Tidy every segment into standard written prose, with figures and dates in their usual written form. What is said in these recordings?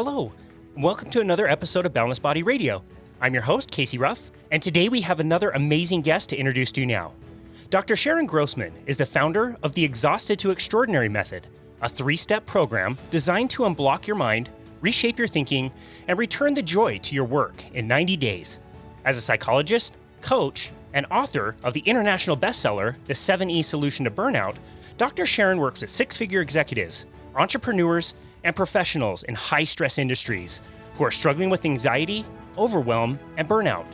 Hello, and welcome to another episode of Boundless Body Radio. I'm your host, Casey Ruff, and today we have another amazing guest to introduce to you now. Dr. Sharon Grossman is the founder of the Exhausted to Extraordinary Method, a 3-step program designed to unblock your mind, reshape your thinking, and return the joy to your work in 90 days. As a psychologist, coach, and author of the international bestseller, The 7E Solution to Burnout, Dr. Sharon works with 6-figure executives, entrepreneurs, and professionals in high-stress industries who are struggling with anxiety, overwhelm, and burnout.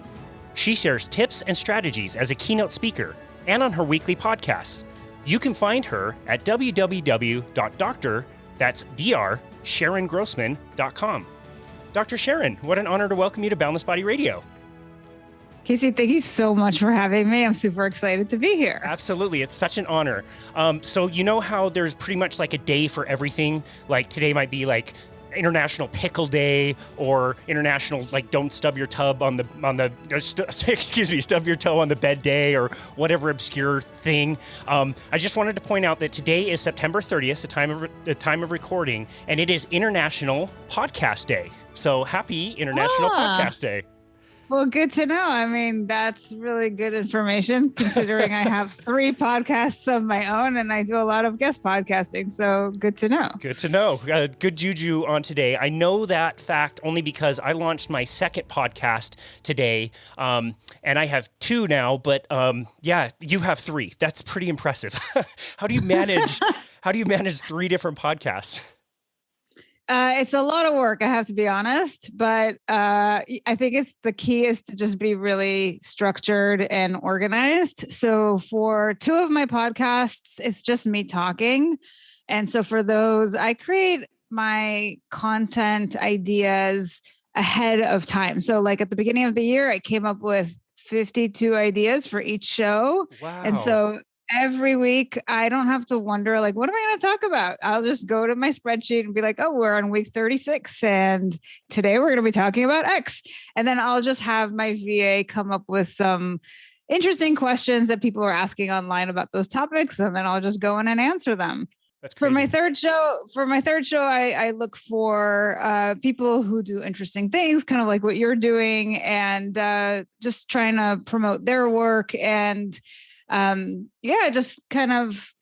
She shares tips and strategies as a keynote speaker and on her weekly podcast. You can find her at www.sharongrossman.com. Dr. Sharon, what an honor to welcome you to Boundless Body Radio. Casey, thank you so much for having me. I'm super excited to be here. Absolutely. It's such an honor. So you know how there's pretty much like a day for everything? Like today might be like International Pickle Day or International don't stub your tub on the stub your toe on the bed day or whatever obscure thing. I just wanted to point out that today is September 30th, the time of recording, and it is International Podcast Day. So happy International Podcast Day. Well, good to know. I mean, that's really good information considering I have 3 podcasts of my own and I do a lot of guest podcasting. So good to know. Good to know. Good juju on today. I know that fact only because I launched my 2nd podcast today. And I have 2 now, but yeah, you have 3. That's pretty impressive. How do you manage 3 different podcasts? It's a lot of work, I have to be honest, but I think the key is to just be really structured and organized. So for 2 of my podcasts, it's just me talking. And so for those, I create my content ideas ahead of time. So like at the beginning of the year, I came up with 52 ideas for each show. Wow. And so every week, I don't have to wonder, like, what am I going to talk about? I'll just go to my spreadsheet and be like, oh, we're on week 36. And today we're going to be talking about X. And then I'll just have my VA come up with some interesting questions that people are asking online about those topics. And then I'll just go in and answer them. That's crazy. For my third show, I look for people who do interesting things, kind of like what you're doing, and just trying to promote their work and just kind of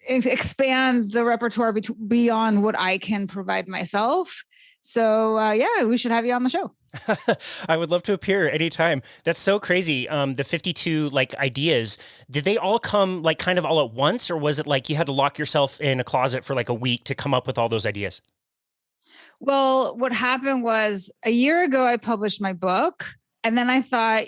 expand the repertoire beyond what I can provide myself. So we should have you on the show. I would love to appear anytime. That's so crazy. The 52 ideas, did they all come kind of all at once, or was it like you had to lock yourself in a closet for a week to come up with all those ideas? Well, what happened was a year ago, I published my book. And then I thought,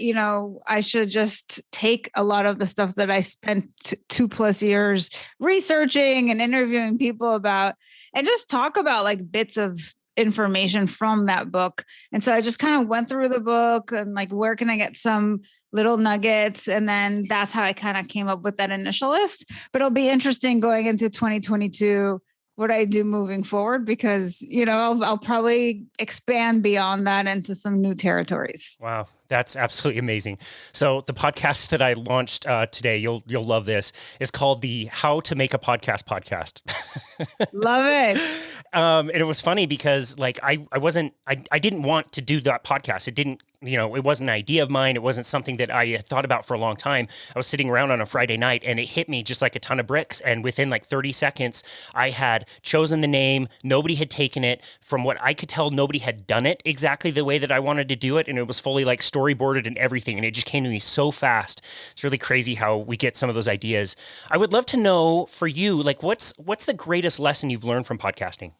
I should just take a lot of the stuff that I spent 2+ years researching and interviewing people about and just talk about bits of information from that book. And so I just kind of went through the book and where can I get some little nuggets? And then that's how I kind of came up with that initial list. But it'll be interesting going into 2022 what I do moving forward, because, I'll probably expand beyond that into some new territories. Wow. That's absolutely amazing. So the podcast that I launched today, you'll love this, is called the How to Make a Podcast. Love it. And it was funny because I didn't want to do that podcast. It didn't, it wasn't an idea of mine. It wasn't something that I had thought about for a long time. I was sitting around on a Friday night and it hit me just like a ton of bricks. And within 30 seconds, I had chosen the name. Nobody had taken it. From what I could tell, nobody had done it exactly the way that I wanted to do it. And it was fully storyboarded and everything. And it just came to me so fast. It's really crazy how we get some of those ideas. I would love to know for you, what's the greatest lesson you've learned from podcasting?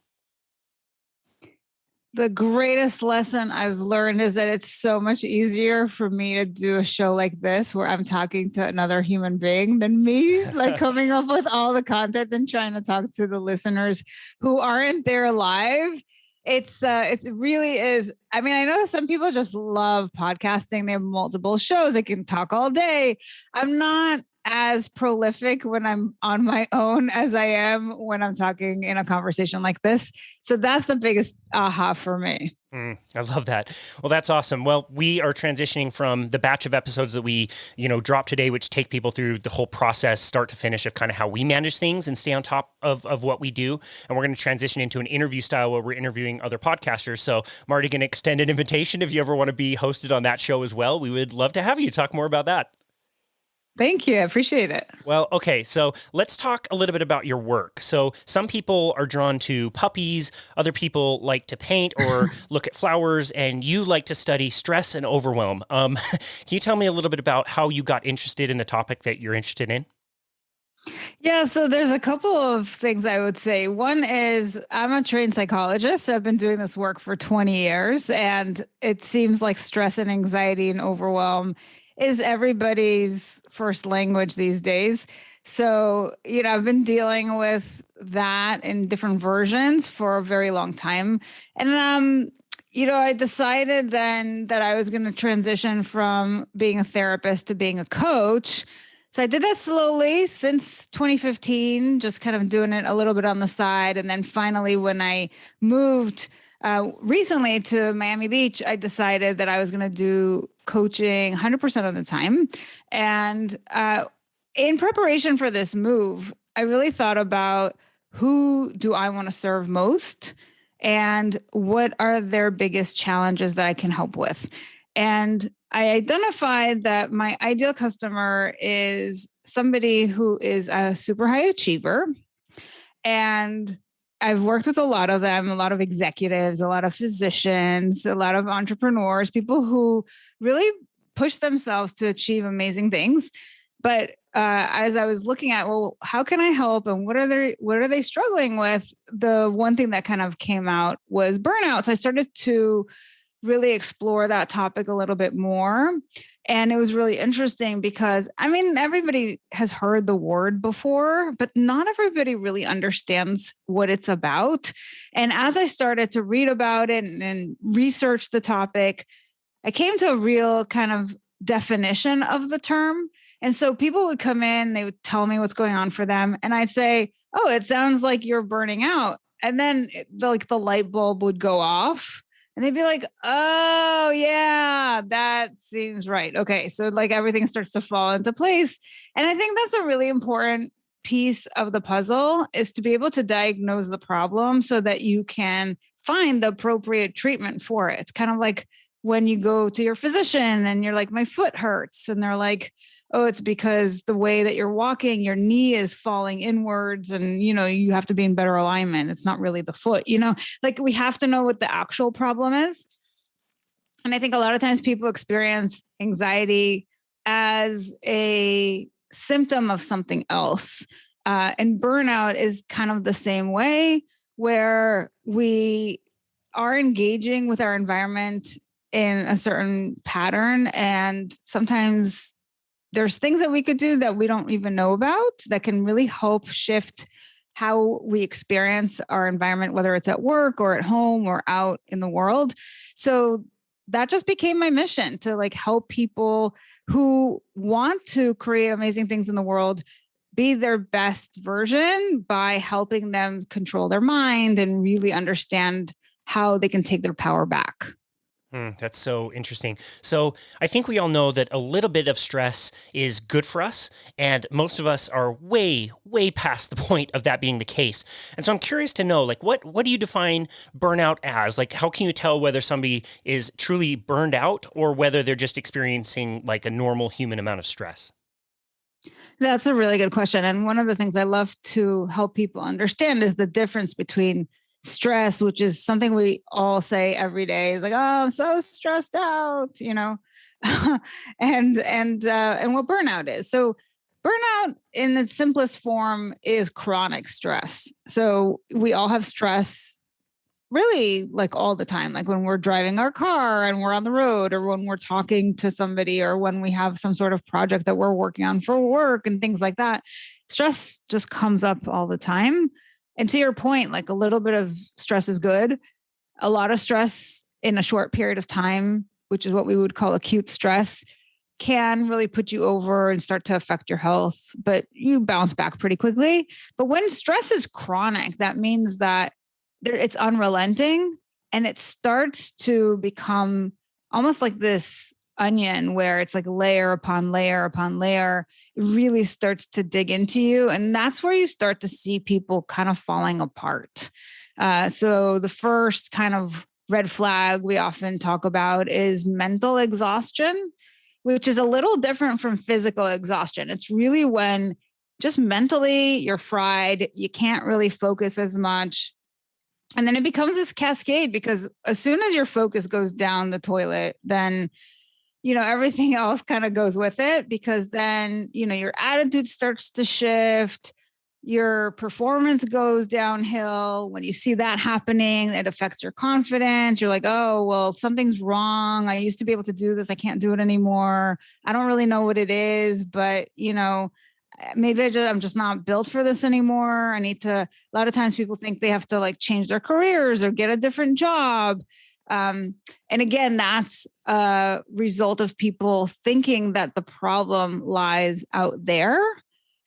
The greatest lesson I've learned is that it's so much easier for me to do a show like this where I'm talking to another human being than me, coming up with all the content and trying to talk to the listeners who aren't there live. It really is. I mean, I know some people just love podcasting. They have multiple shows. They can talk all day. I'm not as prolific when I'm on my own as I am when I'm talking in a conversation like this. So that's the biggest aha for me. I love that. Well, that's awesome. Well, we are transitioning from the batch of episodes that we, drop today, which take people through the whole process, start to finish, of kind of how we manage things and stay on top of what we do. And we're going to transition into an interview style where we're interviewing other podcasters. So Marty, going to extend an invitation if you ever want to be hosted on that show as well. We would love to have you talk more about that. Thank you. I appreciate it. Well, okay. So let's talk a little bit about your work. So some people are drawn to puppies. Other people like to paint or look at flowers, and you like to study stress and overwhelm. Can you tell me a little bit about how you got interested in the topic that you're interested in? Yeah, so there's a couple of things I would say. One is I'm a trained psychologist. So I've been doing this work for 20 years, and it seems like stress and anxiety and overwhelm is everybody's first language these days. So, I've been dealing with that in different versions for a very long time. And, I decided then that I was going to transition from being a therapist to being a coach. So I did that slowly since 2015, just kind of doing it a little bit on the side. And then finally, when I moved recently to Miami Beach, I decided that I was going to do coaching 100% of the time. And in preparation for this move, I really thought about who do I want to serve most and what are their biggest challenges that I can help with. And I identified that my ideal customer is somebody who is a super high achiever. And I've worked with a lot of them, a lot of executives, a lot of physicians, a lot of entrepreneurs, people who really push themselves to achieve amazing things. But as I was looking at, well, how can I help and what are they struggling with? The one thing that kind of came out was burnout. So I started to really explore that topic a little bit more. And it was really interesting because, everybody has heard the word before, but not everybody really understands what it's about. And as I started to read about it and research the topic, I came to a real kind of definition of the term. And so people would come in, they would tell me what's going on for them. And I'd say, oh, it sounds like you're burning out. And then the light bulb would go off. And they'd be like, oh, yeah, that seems right. Okay. So everything starts to fall into place. And I think that's a really important piece of the puzzle is to be able to diagnose the problem so that you can find the appropriate treatment for it. It's kind of like when you go to your physician and you're like, my foot hurts. And they're like, oh, it's because the way that you're walking, your knee is falling inwards and, you have to be in better alignment. It's not really the foot, we have to know what the actual problem is. And I think a lot of times people experience anxiety as a symptom of something else. And burnout is kind of the same way where we are engaging with our environment in a certain pattern. And sometimes there's things that we could do that we don't even know about that can really help shift how we experience our environment, whether it's at work or at home or out in the world. So that just became my mission to help people who want to create amazing things in the world be their best version by helping them control their mind and really understand how they can take their power back. That's so interesting. So I think we all know that a little bit of stress is good for us, and most of us are way, way past the point of that being the case. And so I'm curious to know, what do you define burnout as? How can you tell whether somebody is truly burned out or whether they're just experiencing a normal human amount of stress? That's a really good question. And one of the things I love to help people understand is the difference between stress, which is something we all say every day, is oh, I'm so stressed out, and what burnout is. So burnout in its simplest form is chronic stress. So we all have stress really all the time, when we're driving our car and we're on the road, or when we're talking to somebody, or when we have some sort of project that we're working on for work and things like that. Stress just comes up all the time. And to your point, a little bit of stress is good. A lot of stress in a short period of time, which is what we would call acute stress, can really put you over and start to affect your health, but you bounce back pretty quickly. But when stress is chronic, that means that it's unrelenting and it starts to become almost like this onion where it's like layer upon layer upon layer. It really starts to dig into you. And that's where you start to see people kind of falling apart. So the first kind of red flag we often talk about is mental exhaustion, which is a little different from physical exhaustion. It's really when just mentally you're fried, you can't really focus as much. And then it becomes this cascade because as soon as your focus goes down the toilet, then everything else kind of goes with it, because then, your attitude starts to shift, your performance goes downhill. When you see that happening, it affects your confidence. You're like, oh, well, something's wrong. I used to be able to do this. I can't do it anymore. I don't really know what it is, but, maybe I'm just not built for this anymore. A lot of times people think they have to like change their careers or get a different job. And again, that's a result of people thinking that the problem lies out there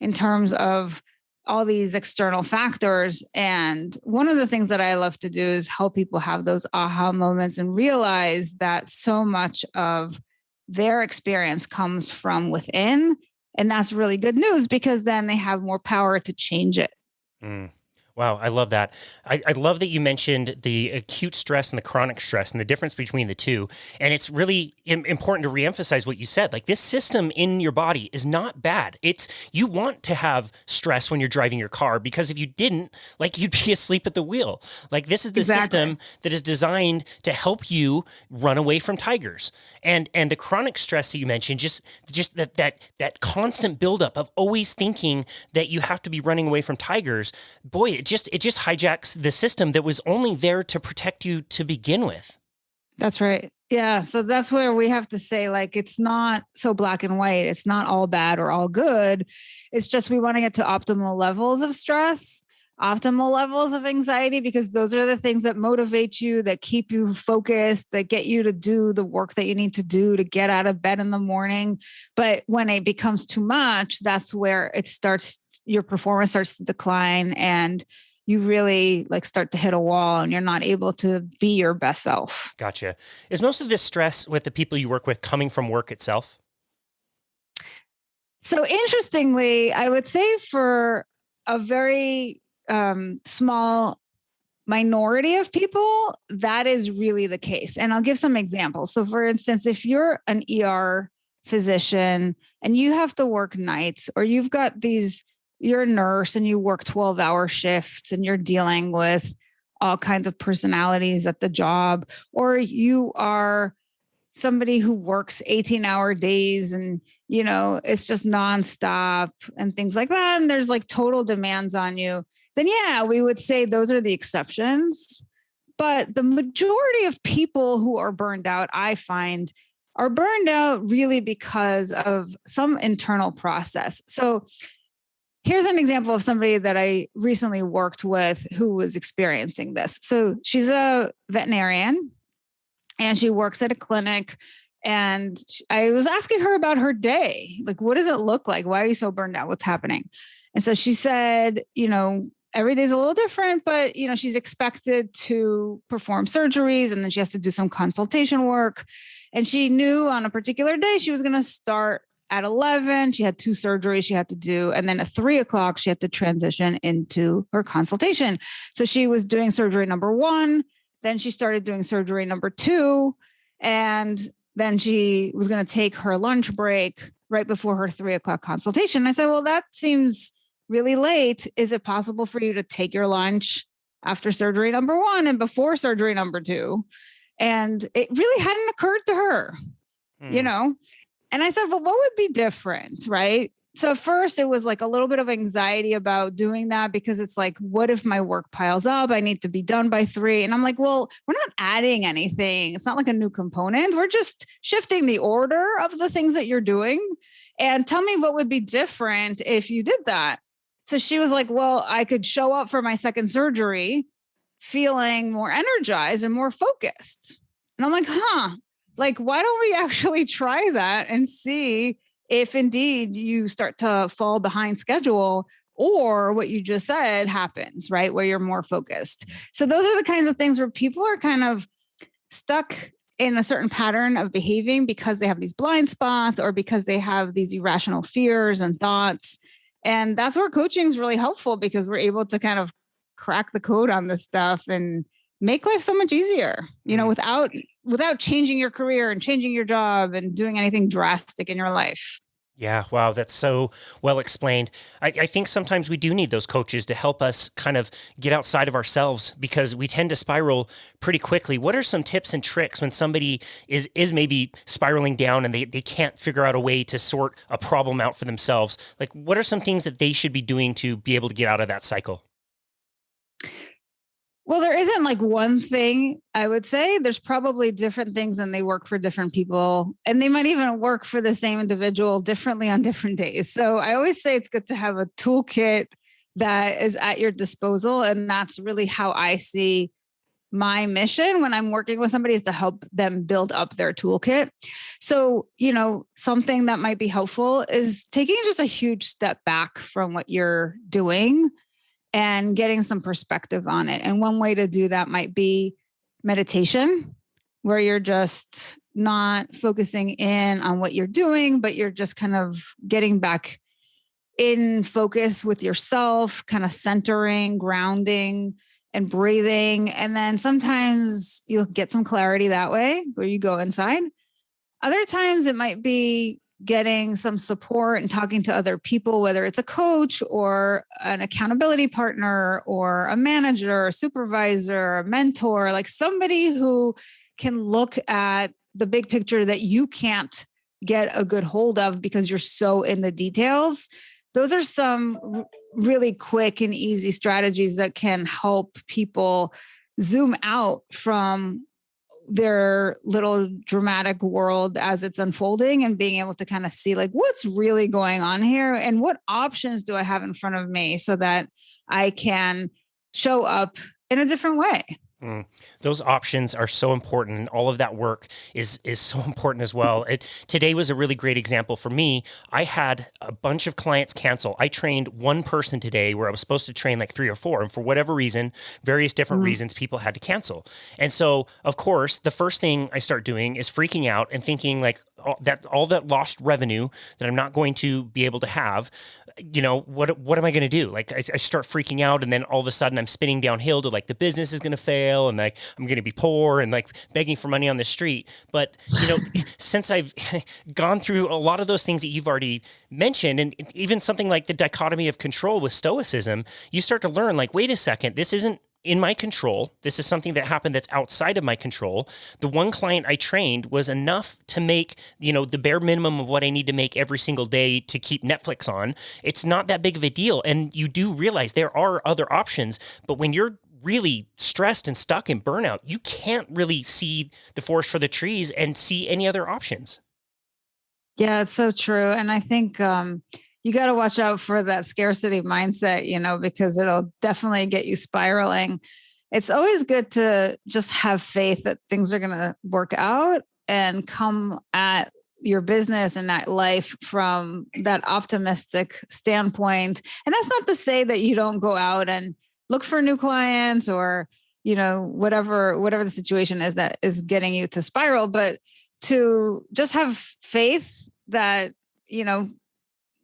in terms of all these external factors. And one of the things that I love to do is help people have those aha moments and realize that so much of their experience comes from within. And that's really good news because then they have more power to change it. Wow, I love that. I love that you mentioned the acute stress and the chronic stress and the difference between the two. And it's really important to reemphasize what you said. Like, this system in your body is not bad. You want to have stress when you're driving your car, because if you didn't, like, you'd be asleep at the wheel. Like, this is the system that is designed to help you run away from tigers. And the chronic stress that you mentioned, just that constant buildup of always thinking that you have to be running away from tigers, boy, it just hijacks the system that was only there to protect you to begin with. That's right. Yeah. So that's where we have to say, like, it's not so black and white. It's not all bad or all good. It's just we want to get to optimal levels of stress, optimal levels of anxiety, because those are the things that motivate you, that keep you focused, that get you to do the work that you need to do to get out of bed in the morning. But when it becomes too much, that's where your performance starts to decline and you really like start to hit a wall and you're not able to be your best self. Gotcha. Is most of this stress with the people you work with coming from work itself? So interestingly, I would say for a very small minority of people, that is really the case. And I'll give some examples. So for instance, if you're an ER physician and you have to work nights, or you're a nurse and you work 12-hour shifts and you're dealing with all kinds of personalities at the job, or you are somebody who works 18-hour days and, it's just nonstop and things like that, and there's like total demands on you, then yeah, we would say those are the exceptions. But the majority of people who are burned out, I find, are burned out really because of some internal process. So here's an example of somebody that I recently worked with who was experiencing this. So she's a veterinarian and she works at a clinic. And I was asking her about her day. Like, what does it look like? Why are you so burned out? What's happening? And so she said, every day's a little different, but, she's expected to perform surgeries and then she has to do some consultation work. And she knew on a particular day she was going to start at 11. She had 2 surgeries she had to do. And then at 3:00, she had to transition into her consultation. So she was doing surgery number 1. Then she started doing surgery number 2. And then she was going to take her lunch break right before her 3:00 consultation. I said, well, that seems really late. Is it possible for you to take your lunch after surgery number 1 and before surgery number 2? And it really hadn't occurred to her, And I said, well, what would be different, right? So at first it was like a little bit of anxiety about doing that because it's like, what if my work piles up? I need to be done by 3. And I'm like, well, we're not adding anything. It's not like a new component. We're just shifting the order of the things that you're doing. And tell me what would be different if you did that. So she was like, well, I could show up for my second surgery feeling more energized and more focused. And I'm like, like, why don't we actually try that and see if indeed you start to fall behind schedule, or what you just said happens, right? Where you're more focused. So those are the kinds of things where people are kind of stuck in a certain pattern of behaving because they have these blind spots or because they have these irrational fears and thoughts. And that's where coaching is really helpful, because we're able to kind of crack the code on this stuff and make life so much easier, without changing your career and changing your job and doing anything drastic in your life. Yeah, wow, that's so well explained. I think sometimes we do need those coaches to help us kind of get outside of ourselves, because we tend to spiral pretty quickly. What are some tips and tricks when somebody is maybe spiraling down and they can't figure out a way to sort a problem out for themselves? Like, what are some things that they should be doing to be able to get out of that cycle? Well, there isn't like one thing. I would say there's probably different things, and they work for different people, and they might even work for the same individual differently on different days. So I always say it's good to have a toolkit that is at your disposal. And that's really how I see my mission when I'm working with somebody, is to help them build up their toolkit. So, something that might be helpful is taking just a huge step back from what you're doing and getting some perspective on it. And one way to do that might be meditation, where you're just not focusing in on what you're doing, but you're just kind of getting back in focus with yourself, kind of centering, grounding, and breathing. And then sometimes you'll get some clarity that way, where you go inside. Other times it might be getting some support and talking to other people, whether it's a coach or an accountability partner or a manager, a supervisor, a mentor, like somebody who can look at the big picture that you can't get a good hold of because you're so in the details. Those are some really quick and easy strategies that can help people zoom out from their little dramatic world as it's unfolding, and being able to kind of see like what's really going on here and what options do I have in front of me so that I can show up in a different way. Those options are so important, and all of that work is so important as well. Today was a really great example for me. I had a bunch of clients cancel. I trained one person today where I was supposed to train like 3 or 4, and for whatever reason, various different reasons, people had to cancel. And so, of course, the first thing I start doing is freaking out and thinking like all that lost revenue that I'm not going to be able to have. What am I going to do? Like I start freaking out, and then all of a sudden I'm spinning downhill to like the business is going to fail, and like I'm going to be poor and like begging for money on the street. But since I've gone through a lot of those things that you've already mentioned, and even something like the dichotomy of control with stoicism, you start to learn like, wait a second, this isn't in my control. This is something that happened that's outside of my control. The one client I trained was enough to make, the bare minimum of what I need to make every single day to keep Netflix on. It's not that big of a deal. And you do realize there are other options, but when you're really stressed and stuck in burnout, you can't really see the forest for the trees and see any other options. Yeah, it's so true. And I think, you got to watch out for that scarcity mindset, because it'll definitely get you spiraling. It's always good to just have faith that things are going to work out and come at your business and at life from that optimistic standpoint. And that's not to say that you don't go out and look for new clients or, whatever the situation is that is getting you to spiral, but to just have faith that,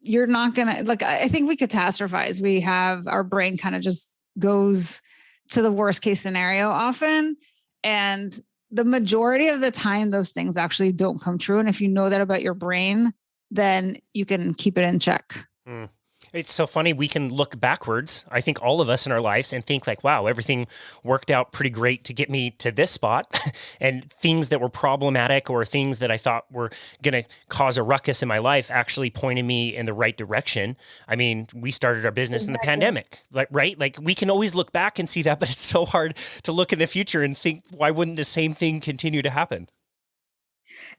you're not going to I think we catastrophize. We have our brain kind of just goes to the worst case scenario often. And the majority of the time, those things actually don't come true. And if you know that about your brain, then you can keep it in check. It's so funny. We can look backwards, I think all of us in our lives, and think like, wow, everything worked out pretty great to get me to this spot. And things that were problematic or things that I thought were going to cause a ruckus in my life actually pointed me in the right direction. I mean, we started our business in the pandemic, right? Like we can always look back and see that, but it's so hard to look in the future and think, why wouldn't the same thing continue to happen?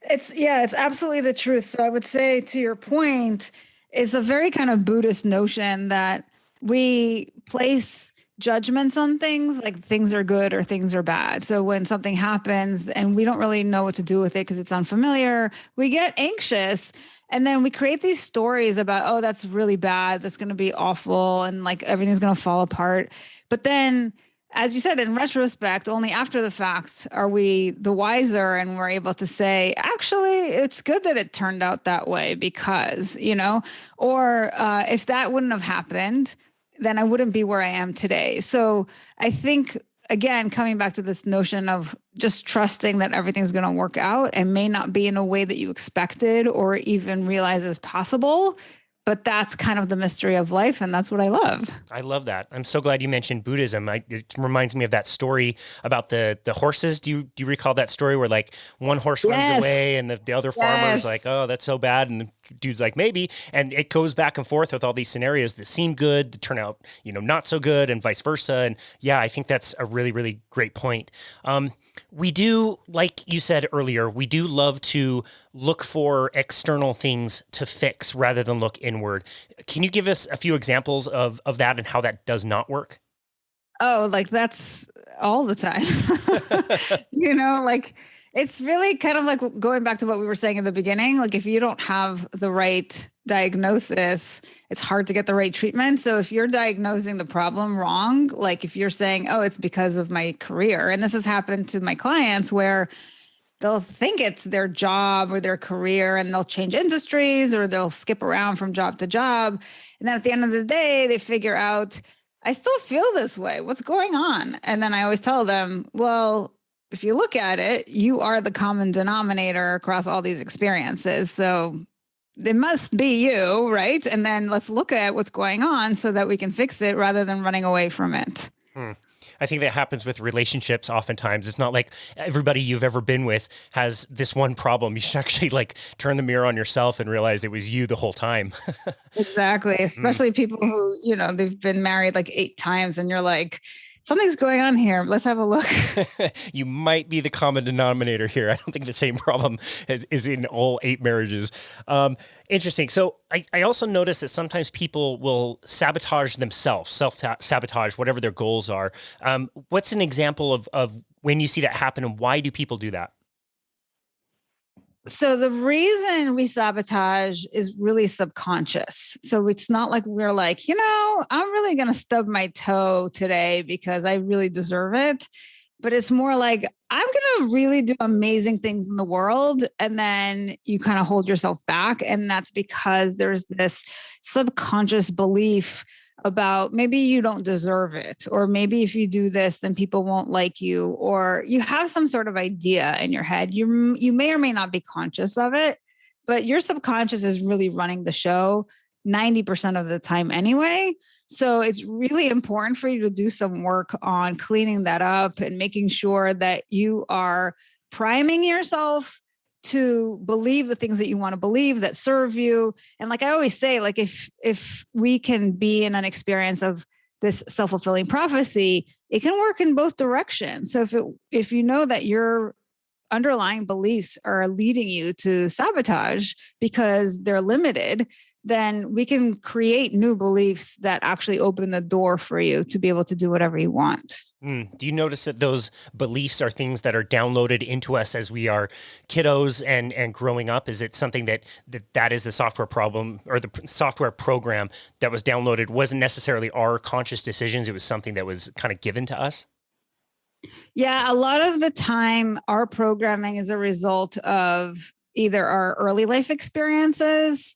It's absolutely the truth. So I would say, to your point, it's a very kind of Buddhist notion that we place judgments on things, like things are good or things are bad. So when something happens and we don't really know what to do with it because it's unfamiliar, we get anxious. And then we create these stories about, oh, that's really bad. That's going to be awful. And like everything's going to fall apart. But then, as you said, in retrospect, only after the fact are we the wiser and we're able to say, actually, it's good that it turned out that way because, or if that wouldn't have happened, then I wouldn't be where I am today. So I think, again, coming back to this notion of just trusting that everything's going to work out and may not be in a way that you expected or even realize is possible. But that's kind of the mystery of life. And that's what I love. I love that. I'm so glad you mentioned Buddhism. It reminds me of that story about the horses. Do you recall that story where like one horse runs away and the other farmer's like, oh, that's so bad. And the dude's like, maybe. And it goes back and forth with all these scenarios that seem good to turn out, not so good and vice versa. And yeah, I think that's a really, really great point. We do, like you said earlier, we do love to look for external things to fix rather than look inward. Can you give us a few examples of that and how that does not work? Oh, like that's all the time. Like it's really kind of like going back to what we were saying in the beginning. Like if you don't have the right diagnosis, it's hard to get the right treatment. So if you're diagnosing the problem wrong, like if you're saying, oh, it's because of my career, and this has happened to my clients where they'll think it's their job or their career and they'll change industries or they'll skip around from job to job. And then at the end of the day, they figure out, I still feel this way. What's going on? And then I always tell them, well, if you look at it, you are the common denominator across all these experiences. So it must be you, right? And then let's look at what's going on so that we can fix it rather than running away from it. I think that happens with relationships oftentimes. It's not like everybody you've ever been with has this one problem. You should actually like turn the mirror on yourself and realize it was you the whole time. Exactly. Especially people who, they've been married like 8 times and you're like, something's going on here. Let's have a look. You might be the common denominator here. I don't think the same problem is in all 8 marriages. Interesting. So I also notice that sometimes people will sabotage themselves, self-sabotage, whatever their goals are. What's an example of when you see that happen and why do people do that? So the reason we sabotage is really subconscious. So it's not like we're like, I'm really going to stub my toe today because I really deserve it. But it's more like, I'm going to really do amazing things in the world. And then you kind of hold yourself back. And that's because there's this subconscious belief about maybe you don't deserve it, or maybe if you do this, then people won't like you, or you have some sort of idea in your head. You may or may not be conscious of it, but your subconscious is really running the show 90% of the time anyway. So it's really important for you to do some work on cleaning that up and making sure that you are priming yourself to believe the things that you want to believe that serve you. And like I always say, like if we can be in an experience of this self-fulfilling prophecy, it can work in both directions. So if you know that your underlying beliefs are leading you to sabotage because they're limited, then we can create new beliefs that actually open the door for you to be able to do whatever you want. Do you notice that those beliefs are things that are downloaded into us as we are kiddos and growing up? Is it something that is the software problem or the software program that was downloaded wasn't necessarily our conscious decisions? It was something that was kind of given to us? Yeah, a lot of the time our programming is a result of either our early life experiences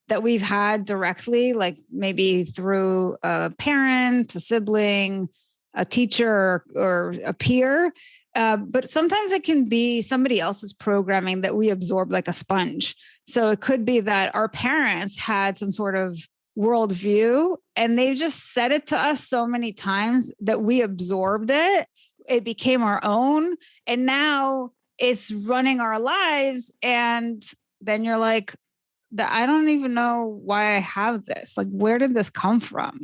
that we've had directly, like maybe through a parent, a sibling, a teacher, or a peer. But sometimes it can be somebody else's programming that we absorb like a sponge. So it could be that our parents had some sort of worldview and they've just said it to us so many times that we absorbed it. It became our own. And now it's running our lives. And then you're like, I don't even know why I have this. Like, where did this come from?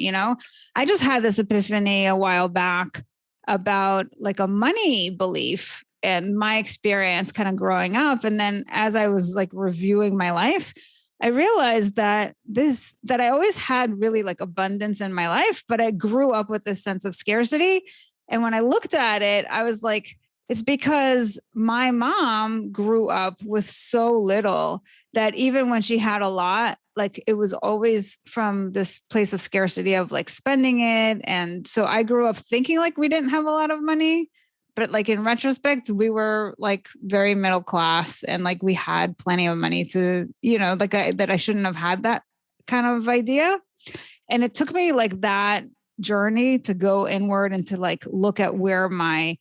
I just had this epiphany a while back about like a money belief and my experience kind of growing up. And then as I was like reviewing my life, I realized that I always had really like abundance in my life, but I grew up with this sense of scarcity. And when I looked at it, I was like, it's because my mom grew up with so little that even when she had a lot, like it was always from this place of scarcity of like spending it. And so I grew up thinking like we didn't have a lot of money, but like in retrospect, we were like very middle class and like we had plenty of money to, like that I shouldn't have had that kind of idea. And it took me like that journey to go inward and to like look at where my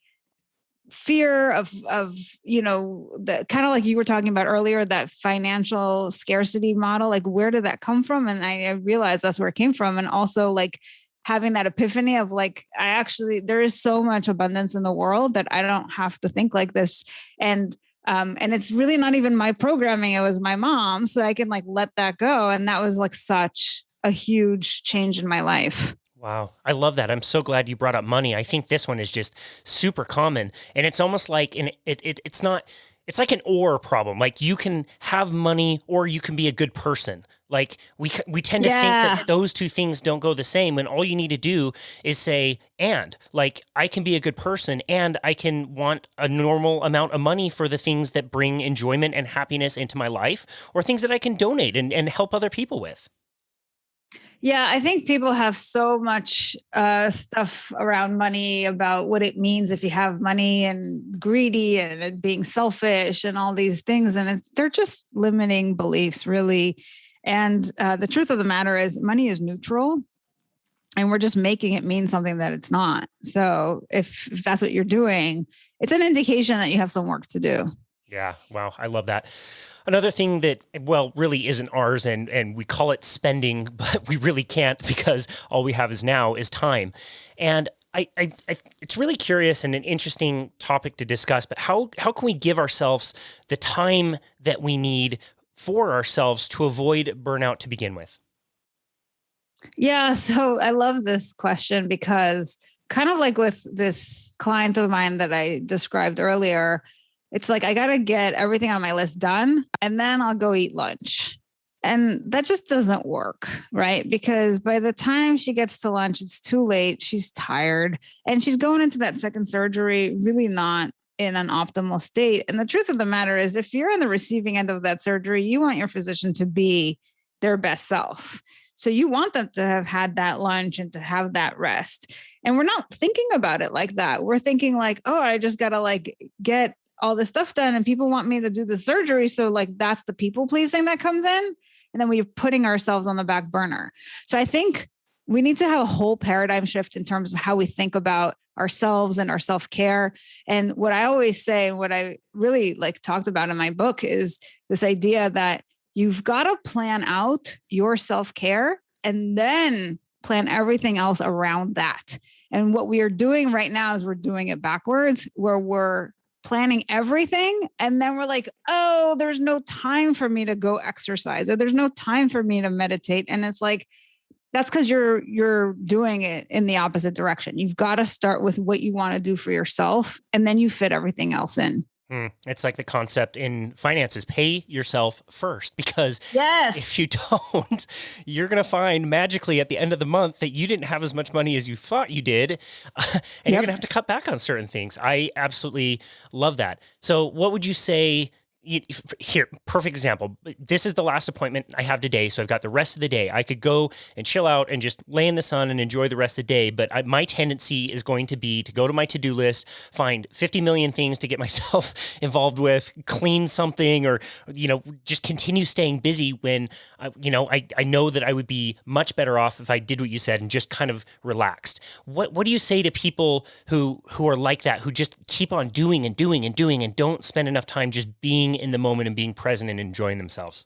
fear of the kind of like you were talking about earlier, that financial scarcity model, like where did that come from? And I realized that's where it came from. And also like having that epiphany of like, there is so much abundance in the world that I don't have to think like this. And it's really not even my programming. It was my mom. So I can like let that go. And that was like such a huge change in my life. Wow. I love that. I'm so glad you brought up money. I think this one is just super common, and it's almost like it's like an or problem. Like you can have money or you can be a good person. Like we tend to think that those two things don't go the same, when all you need to do is say, and like I can be a good person and I can want a normal amount of money for the things that bring enjoyment and happiness into my life, or things that I can donate and help other people with. Yeah, I think people have so much stuff around money about what it means if you have money, and greedy and it being selfish and all these things. And they're just limiting beliefs, really. And the truth of the matter is money is neutral, and we're just making it mean something that it's not. So if that's what you're doing, it's an indication that you have some work to do. Yeah. Wow. I love that. Another thing that, well, really isn't ours, and we call it spending, but we really can't, because all we have now is time. And I it's really curious and an interesting topic to discuss, but how can we give ourselves the time that we need for ourselves to avoid burnout to begin with? Yeah. So I love this question because kind of like with this client of mine that I described earlier, it's like, I got to get everything on my list done and then I'll go eat lunch. And that just doesn't work, right? Because by the time she gets to lunch, it's too late. She's tired and she's going into that second surgery really not in an optimal state. And the truth of the matter is, if you're on the receiving end of that surgery, you want your physician to be their best self. So you want them to have had that lunch and to have that rest. And we're not thinking about it like that. We're thinking like, oh, I just got to like get all this stuff done and people want me to do the surgery. So like, that's the people pleasing that comes in. And then we're putting ourselves on the back burner. So I think we need to have a whole paradigm shift in terms of how we think about ourselves and our self-care. And what I always say, and what I really like talked about in my book, is this idea that you've got to plan out your self-care and then plan everything else around that. And what we are doing right now is we're doing it backwards, where we're planning everything. And then we're like, oh, there's no time for me to go exercise, or there's no time for me to meditate. And it's like, that's because you're doing it in the opposite direction. You've got to start with what you want to do for yourself, and then you fit everything else in. It's like the concept in finances: pay yourself first, because yes, if you don't, you're going to find magically at the end of the month that you didn't have as much money as you thought you did. And you're going to have to cut back on certain things. I absolutely love that. So what would you say? Here, perfect example. This is the last appointment I have today, so I've got the rest of the day. I could go and chill out and just lay in the sun and enjoy the rest of the day, but my tendency is going to be to go to my to-do list, find 50 million things to get myself involved with, clean something, or just continue staying busy when I know that I would be much better off if I did what you said and just kind of relaxed. What do you say to people who are like that, who just keep on doing and doing and doing and don't spend enough time just being in the moment and being present and enjoying themselves?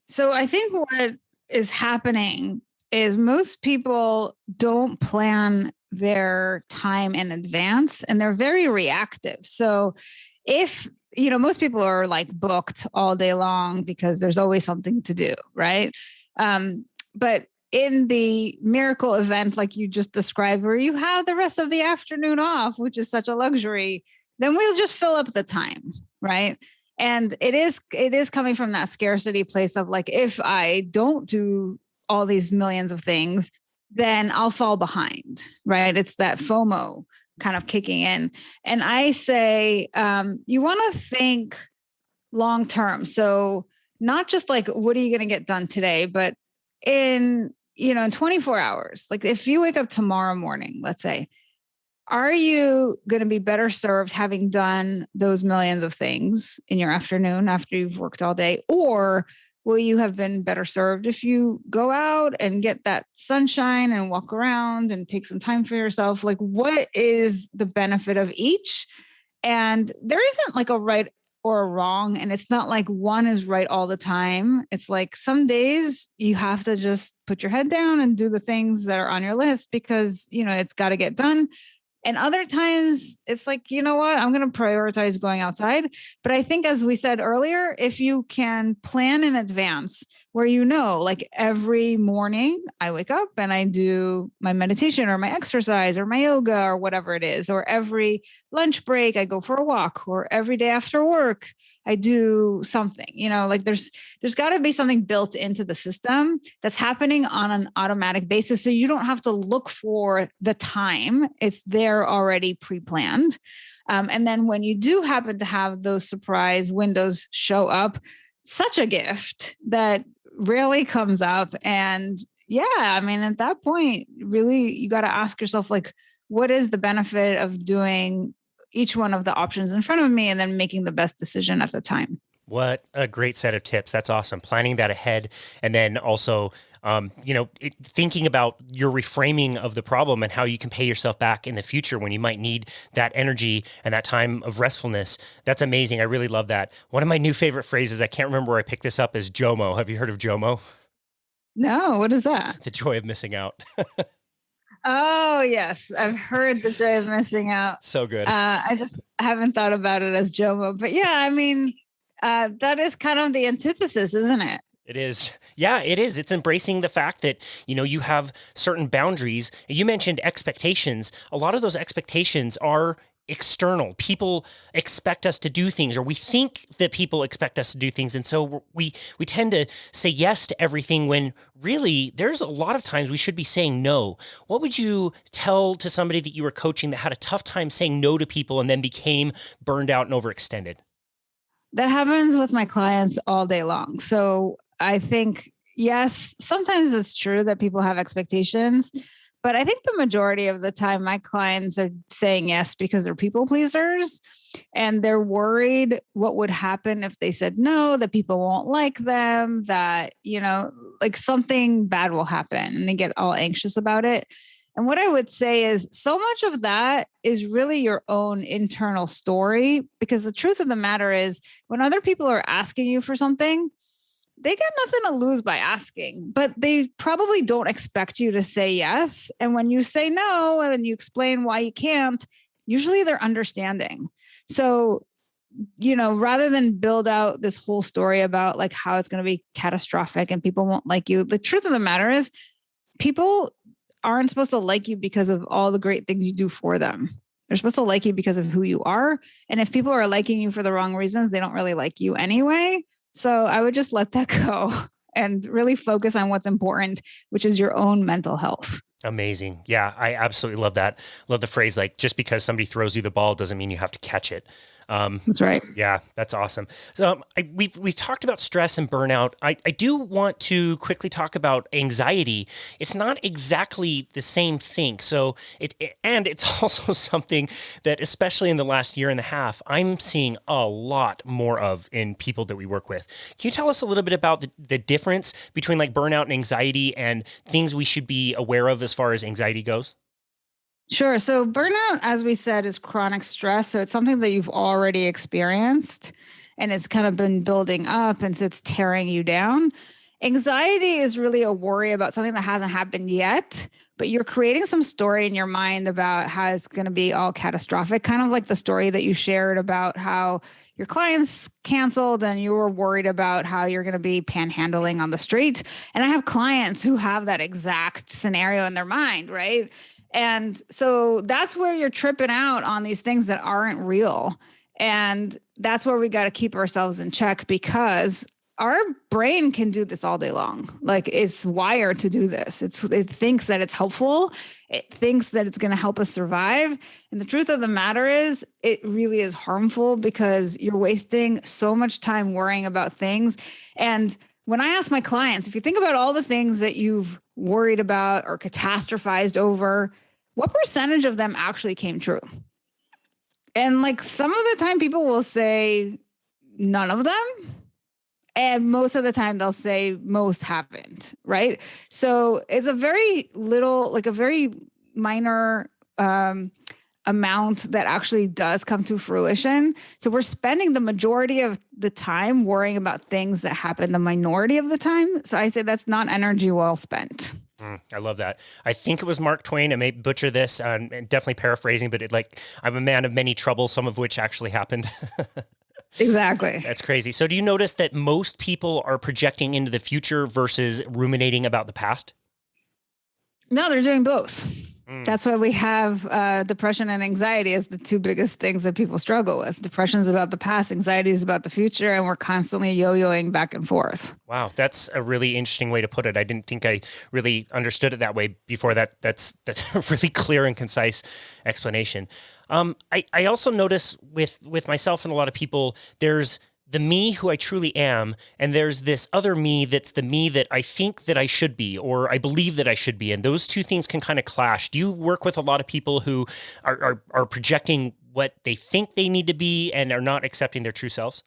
So I think what is happening is most people don't plan their time in advance, and they're very reactive. So if, most people are like booked all day long because there's always something to do, right? But in the miracle event, like you just described, where you have the rest of the afternoon off, which is such a luxury, then we'll just fill up the time, right? And it is coming from that scarcity place of like, if I don't do all these millions of things, then I'll fall behind, right? It's that FOMO kind of kicking in. And I say, you want to think long term. So not just like, what are you going to get done today, but in 24 hours, like if you wake up tomorrow morning, let's say, are you going to be better served having done those millions of things in your afternoon after you've worked all day? Or will you have been better served if you go out and get that sunshine and walk around and take some time for yourself? Like, what is the benefit of each? And there isn't like a right or a wrong. And it's not like one is right all the time. It's like some days you have to just put your head down and do the things that are on your list because, it's got to get done. And other times it's like, you know what, I'm going to prioritize going outside. But I think, as we said earlier, if you can plan in advance where, like every morning I wake up and I do my meditation or my exercise or my yoga or whatever it is, or every lunch break I go for a walk, or every day after work I do something, like there's got to be something built into the system that's happening on an automatic basis. So you don't have to look for the time. It's there already pre-planned. And then when you do happen to have those surprise windows show up, such a gift that rarely comes up. And at that point, really, you got to ask yourself, like, what is the benefit of doing each one of the options in front of me and then making the best decision at the time? What a great set of tips. That's awesome. Planning that ahead. And then also, thinking about your reframing of the problem and how you can pay yourself back in the future when you might need that energy and that time of restfulness. That's amazing. I really love that. One of my new favorite phrases, I can't remember where I picked this up, is JOMO. Have you heard of JOMO? No, what is that? The joy of missing out. Oh, yes. I've heard the joy of missing out. So good. I just haven't thought about it as JOMO. But that is kind of the antithesis, isn't it? It is. Yeah, it is. It's embracing the fact that, you have certain boundaries. You mentioned expectations. A lot of those expectations are external. People expect us to do things, or we think that people expect us to do things. And so we tend to say yes to everything when really there's a lot of times we should be saying no. What would you tell to somebody that you were coaching that had a tough time saying no to people and then became burned out and overextended? That happens with my clients all day long. So I think, yes, sometimes it's true that people have expectations, but I think the majority of the time my clients are saying yes because they're people pleasers and they're worried what would happen if they said no, that people won't like them, that, like something bad will happen, and they get all anxious about it. And what I would say is so much of that is really your own internal story, because the truth of the matter is when other people are asking you for something, they got nothing to lose by asking, but they probably don't expect you to say yes. And when you say no and you explain why you can't, usually they're understanding. So, rather than build out this whole story about like how it's going to be catastrophic and people won't like you, the truth of the matter is people aren't supposed to like you because of all the great things you do for them. They're supposed to like you because of who you are. And if people are liking you for the wrong reasons, they don't really like you anyway. So I would just let that go and really focus on what's important, which is your own mental health. Amazing. Yeah, I absolutely love that. Love the phrase, like, just because somebody throws you the ball doesn't mean you have to catch it. That's right. Yeah, that's awesome. So we've talked about stress and burnout. I do want to quickly talk about anxiety. It's not exactly the same thing. So and it's also something that, especially in the last year and a half, I'm seeing a lot more of in people that we work with. Can you tell us a little bit about the difference between like burnout and anxiety and things we should be aware of as far as anxiety goes? Sure. So burnout, as we said, is chronic stress. So it's something that you've already experienced and it's kind of been building up. And so it's tearing you down. Anxiety is really a worry about something that hasn't happened yet, but you're creating some story in your mind about how it's going to be all catastrophic, kind of like the story that you shared about how your clients canceled and you were worried about how you're going to be panhandling on the street. And I have clients who have that exact scenario in their mind, right? And so that's where you're tripping out on these things that aren't real. And that's where we got to keep ourselves in check, because our brain can do this all day long. Like, it's wired to do this. It thinks that it's helpful. It thinks that it's going to help us survive. And the truth of the matter is, it really is harmful, because you're wasting so much time worrying about things. And when I ask my clients, if you think about all the things that you've worried about or catastrophized over, what percentage of them actually came true? And like, some of the time people will say none of them. And most of the time they'll say most haven't, right? So it's a very little, like a very minor amount that actually does come to fruition. So we're spending the majority of the time worrying about things that happen the minority of the time. So I say that's not energy well spent. I love that. I think it was Mark Twain. I may butcher this, and definitely paraphrasing, but I'm a man of many troubles, some of which actually happened. Exactly. That's crazy. So do you notice that most people are projecting into the future versus ruminating about the past? No, they're doing both. That's why we have depression and anxiety as the two biggest things that people struggle with. Depression is about the past, anxiety is about the future, and we're constantly yo-yoing back and forth. Wow, that's a really interesting way to put it. I didn't think I really understood it that way before. That's a really clear and concise explanation. I also notice with myself and a lot of people, there's the me who I truly am, and there's this other me that's the me that I think that I should be, or I believe that I should be. And those two things can kind of clash. Do you work with a lot of people who are projecting what they think they need to be and are not accepting their true selves?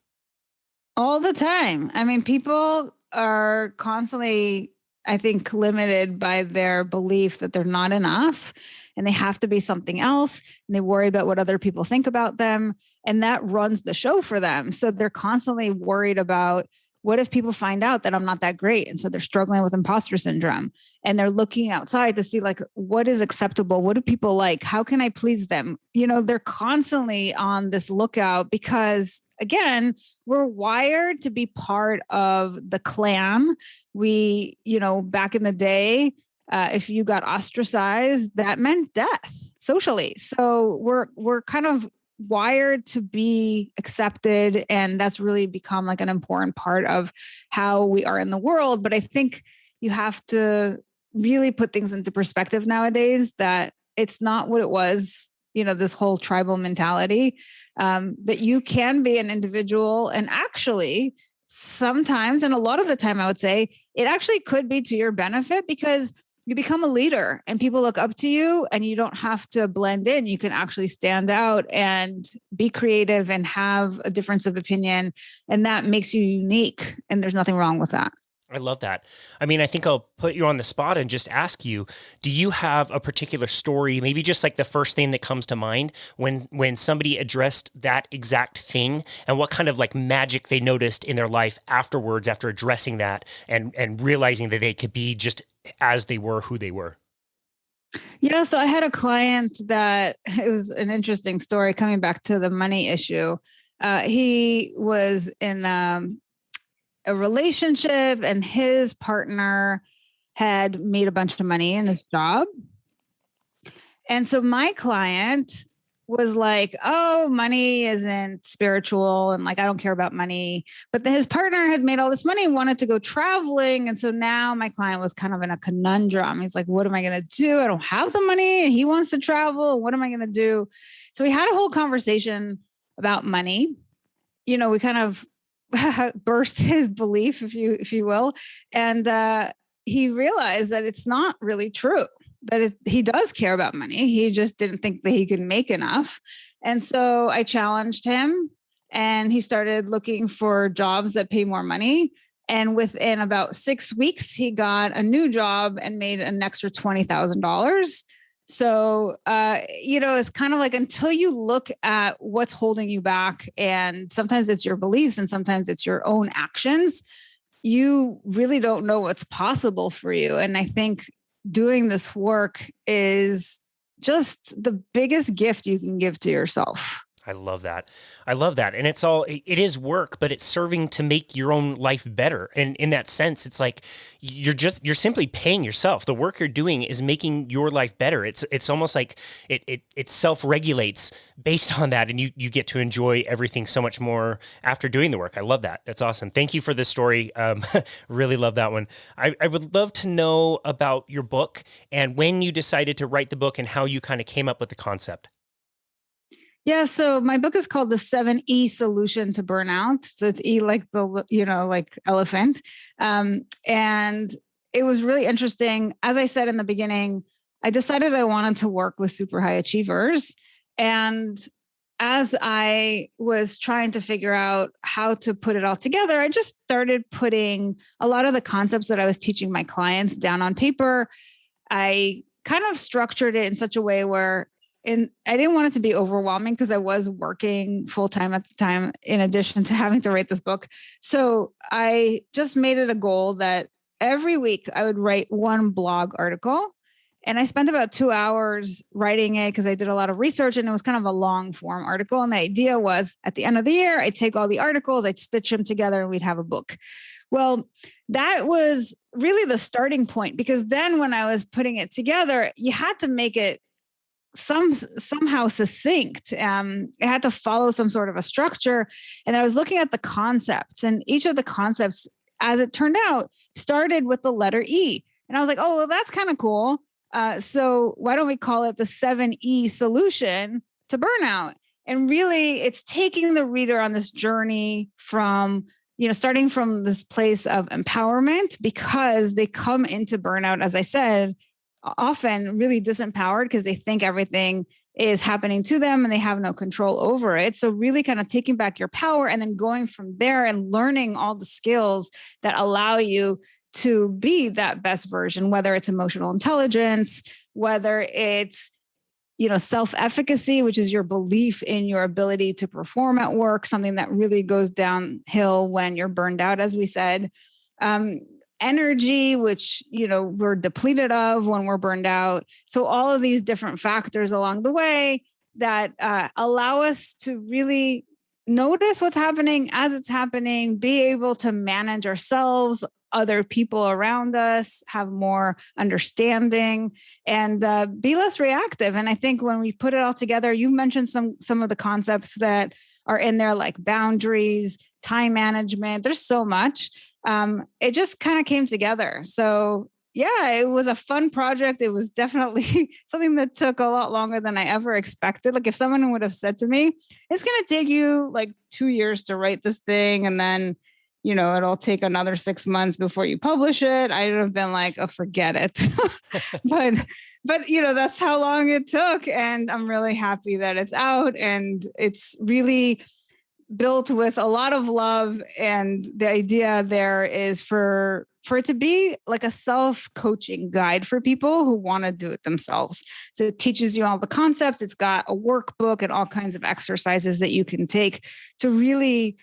All the time. I mean, people are constantly, I think, limited by their belief that they're not enough and they have to be something else. And they worry about what other people think about them. And that runs the show for them. So they're constantly worried about, what if people find out that I'm not that great? And so they're struggling with imposter syndrome, and they're looking outside to see, like, what is acceptable? What do people like? How can I please them? You know, they're constantly on this lookout because, again, we're wired to be part of the clan. We, back in the day, if you got ostracized, that meant death socially. So we're kind of wired to be accepted, and that's really become like an important part of how we are in the world. But I think you have to really put things into perspective nowadays, that it's not what it was, this whole tribal mentality, that you can be an individual, and actually sometimes, and a lot of the time, I would say it actually could be to your benefit, because you become a leader and people look up to you, and you don't have to blend in. You can actually stand out and be creative and have a difference of opinion. And that makes you unique. And there's nothing wrong with that. I love that. I mean, I think I'll put you on the spot and just ask you, do you have a particular story, maybe just like the first thing that comes to mind when somebody addressed that exact thing, and what kind of like magic they noticed in their life afterwards, after addressing that and realizing that they could be just as they were, who they were? Yeah. So I had a client that, it was an interesting story coming back to the money issue. He was in a relationship, and his partner had made a bunch of money in his job. And so my client was like, oh, money isn't spiritual, and like, I don't care about money. But then his partner had made all this money and wanted to go traveling. And so now my client was kind of in a conundrum. He's like, what am I going to do? I don't have the money, and he wants to travel. What am I going to do? So we had a whole conversation about money. We kind of burst his belief, if you will. And he realized that it's not really true, that he does care about money. He just didn't think that he could make enough. And so I challenged him, and he started looking for jobs that pay more money. And within about 6 weeks, he got a new job and made an extra $20,000. So, it's kind of like, until you look at what's holding you back, and sometimes it's your beliefs and sometimes it's your own actions, you really don't know what's possible for you. And I think doing this work is just the biggest gift you can give to yourself. I love that. I love that. And it is work, but it's serving to make your own life better. And in that sense, it's like you're simply paying yourself. The work you're doing is making your life better. It's almost like it self-regulates based on that. And you get to enjoy everything so much more after doing the work. I love that. That's awesome. Thank you for this story. Really love that one. I would love to know about your book and when you decided to write the book and how you kind of came up with the concept. Yeah, so my book is called The 7E Solution to Burnout. So it's E like like elephant. And it was really interesting. As I said in the beginning, I decided I wanted to work with super high achievers. And as I was trying to figure out how to put it all together, I just started putting a lot of the concepts that I was teaching my clients down on paper. I kind of structured it in such a way where I didn't want it to be overwhelming because I was working full time at the time, in addition to having to write this book. So I just made it a goal that every week I would write one blog article. And I spent about 2 hours writing it because I did a lot of research, and it was kind of a long form article. And the idea was at the end of the year, I'd take all the articles, I'd stitch them together, and we'd have a book. Well, that was really the starting point, because then when I was putting it together, you had to make it somehow succinct. It had to follow some sort of a structure. And I was looking at the concepts, and each of the concepts, as it turned out, started with the letter E. And I was like, oh, well, that's kind of cool. So why don't we call it the 7E solution to burnout? And really, it's taking the reader on this journey from, starting from this place of empowerment, because they come into burnout, as I said, often really disempowered because they think everything is happening to them and they have no control over it. So really kind of taking back your power and then going from there and learning all the skills that allow you to be that best version, whether it's emotional intelligence, whether it's, self-efficacy, which is your belief in your ability to perform at work, something that really goes downhill when you're burned out, as we said. Energy, which, we're depleted of when we're burned out. So all of these different factors along the way that allow us to really notice what's happening as it's happening, be able to manage ourselves, other people around us, have more understanding, and be less reactive. And I think when we put it all together, you mentioned some of the concepts that are in there, like boundaries, time management. There's so much. It just kind of came together. So yeah, it was a fun project. It was definitely something that took a lot longer than I ever expected. Like if someone would have said to me, it's going to take you like 2 years to write this thing, and then, it'll take another 6 months before you publish it, I would have been like, oh, forget it. but that's how long it took. And I'm really happy that it's out, and it's really built with a lot of love. And the idea there is for it to be like a self-coaching guide for people who want to do it themselves. So it teaches you all the concepts. It's got a workbook and all kinds of exercises that you can take to really